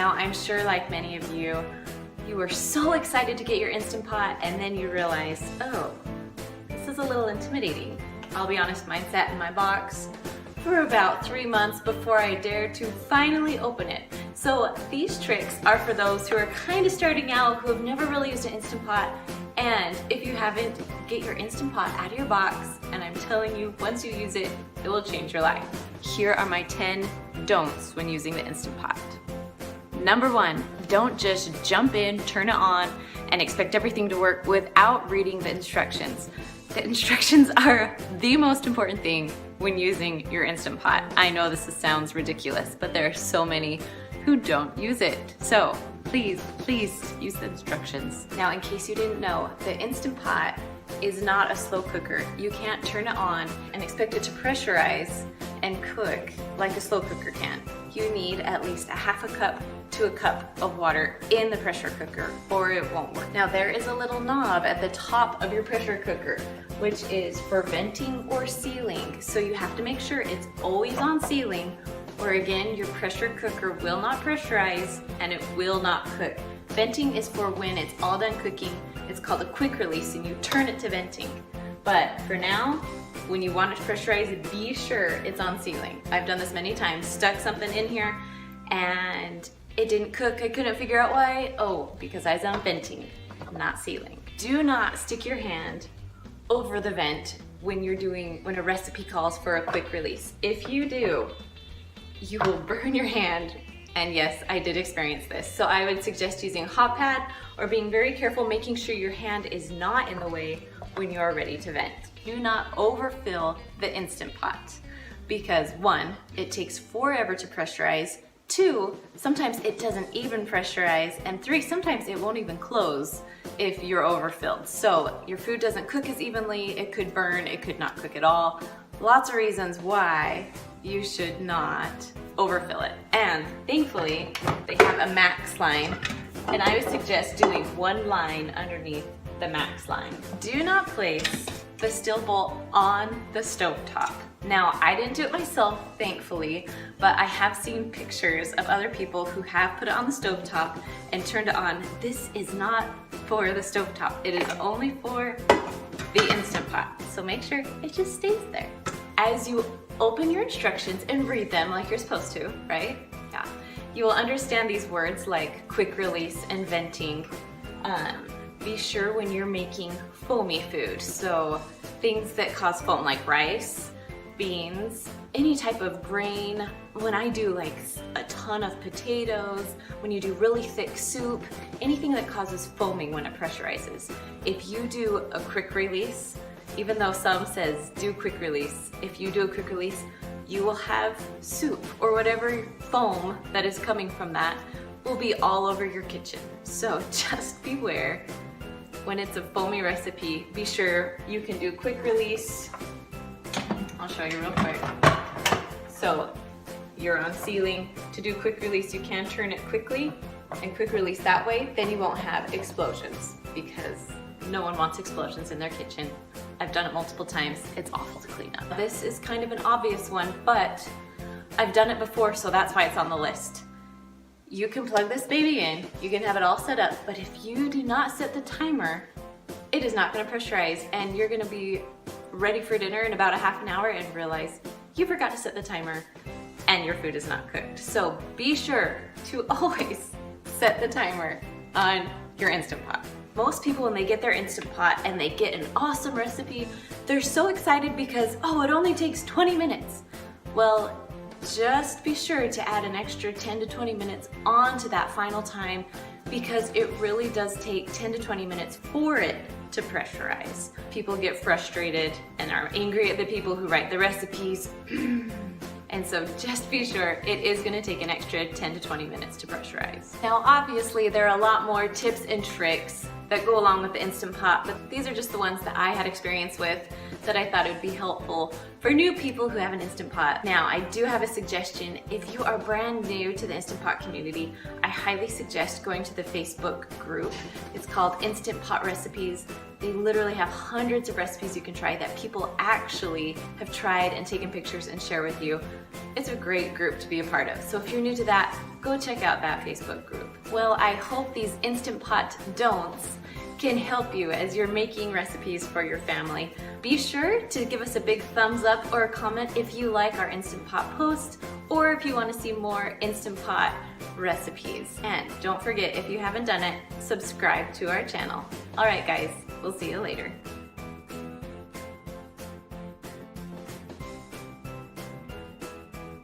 Now, I'm sure like many of you, you were so excited to get your Instant Pot and then you realize, oh, this is a little intimidating. I'll be honest, mine sat in my box for about 3 months before I dared to finally open it. So these tricks are for those who are kind of starting out, who have never really used an Instant Pot. And if you haven't, get your Instant Pot out of your box, and I'm telling you, once you use it, it will change your life. Here are my 10 don'ts when using the Instant Pot. Number 1, don't just jump in, turn it on, and expect everything to work without reading the instructions. The instructions are the most important thing when using your Instant Pot. I know this sounds ridiculous, but there are so many who don't use it. So please use the instructions. Now, in case you didn't know, the Instant Pot is not a slow cooker. You can't turn it on and expect it to pressurize and cook like a slow cooker can. You need at least a half a cup to a cup of water in the pressure cooker or it won't work. Now, there is a little knob at the top of your pressure cooker, which is for venting or sealing. So you have to make sure it's always on sealing, or again, your pressure cooker will not pressurize and it will not cook. Venting is for when it's all done cooking. It's called a quick release and you turn it to venting. But for now, when you want it to pressurize, be sure it's on sealing. I've done this many times, stuck something in here and it didn't cook. I couldn't figure out why. Oh, because I was on venting, not sealing. Do not stick your hand over the vent when a recipe calls for a quick release. If you do, you will burn your hand. And yes, I did experience this. So I would suggest using a hot pad or being very careful, making sure your hand is not in the way when you are ready to vent. Do not overfill the Instant Pot because 1, it takes forever to pressurize. 2, sometimes it doesn't even pressurize. And 3, sometimes it won't even close if you're overfilled. So your food doesn't cook as evenly, it could burn, it could not cook at all. Lots of reasons why you should not overfill it. And thankfully, they have a max line, and I would suggest doing 1 line underneath the max line. Do not place the steel bowl on the stovetop. Now, I didn't do it myself, thankfully, but I have seen pictures of other people who have put it on the stovetop and turned it on. This is not for the stovetop. It is only for the Instant Pot. So make sure it just stays there. As you open your instructions and read them like you're supposed to, right? Yeah. You will understand these words like quick release and venting. Be sure when you're making foamy food, so things that cause foam like rice, beans, any type of grain. When I do like a ton of potatoes, when you do really thick soup, anything that causes foaming when it pressurizes. If you do a quick release, even though some says do quick release, if you do a quick release, you will have soup or whatever foam that is coming from that will be all over your kitchen. So just beware. When it's a foamy recipe, be sure you can do quick release. I'll show you real quick. So you're on sealing. To do quick release, you can turn it quickly and quick release that way. Then you won't have explosions because no one wants explosions in their kitchen. I've done it multiple times. It's awful to clean up. This is kind of an obvious one, but I've done it before, so that's why it's on the list. You can plug this baby in, you can have it all set up, but if you do not set the timer, it is not gonna pressurize and you're gonna be ready for dinner in about a half an hour and realize you forgot to set the timer and your food is not cooked. So be sure to always set the timer on your Instant Pot. Most people, when they get their Instant Pot and they get an awesome recipe, they're so excited because, oh, it only takes 20 minutes. Well, just be sure to add an extra 10 to 20 minutes onto that final time because it really does take 10 to 20 minutes for it to pressurize. People get frustrated and are angry at the people who write the recipes. And so just be sure it is gonna take an extra 10 to 20 minutes to pressurize. Now, obviously, there are a lot more tips and tricks that go along with the Instant Pot, but these are just the ones that I had experience with that I thought would be helpful for new people who have an Instant Pot. Now, I do have a suggestion. If you are brand new to the Instant Pot community, I highly suggest going to the Facebook group. It's called Instant Pot Recipes. They literally have hundreds of recipes you can try that people actually have tried and taken pictures and share with you. It's a great group to be a part of. So if you're new to that, go check out that Facebook group. Well, I hope these Instant Pot don'ts can help you as you're making recipes for your family. Be sure to give us a big thumbs up or a comment if you like our Instant Pot post, or if you want to see more Instant Pot recipes. And don't forget, if you haven't done it, subscribe to our channel. All right, guys, we'll see you later.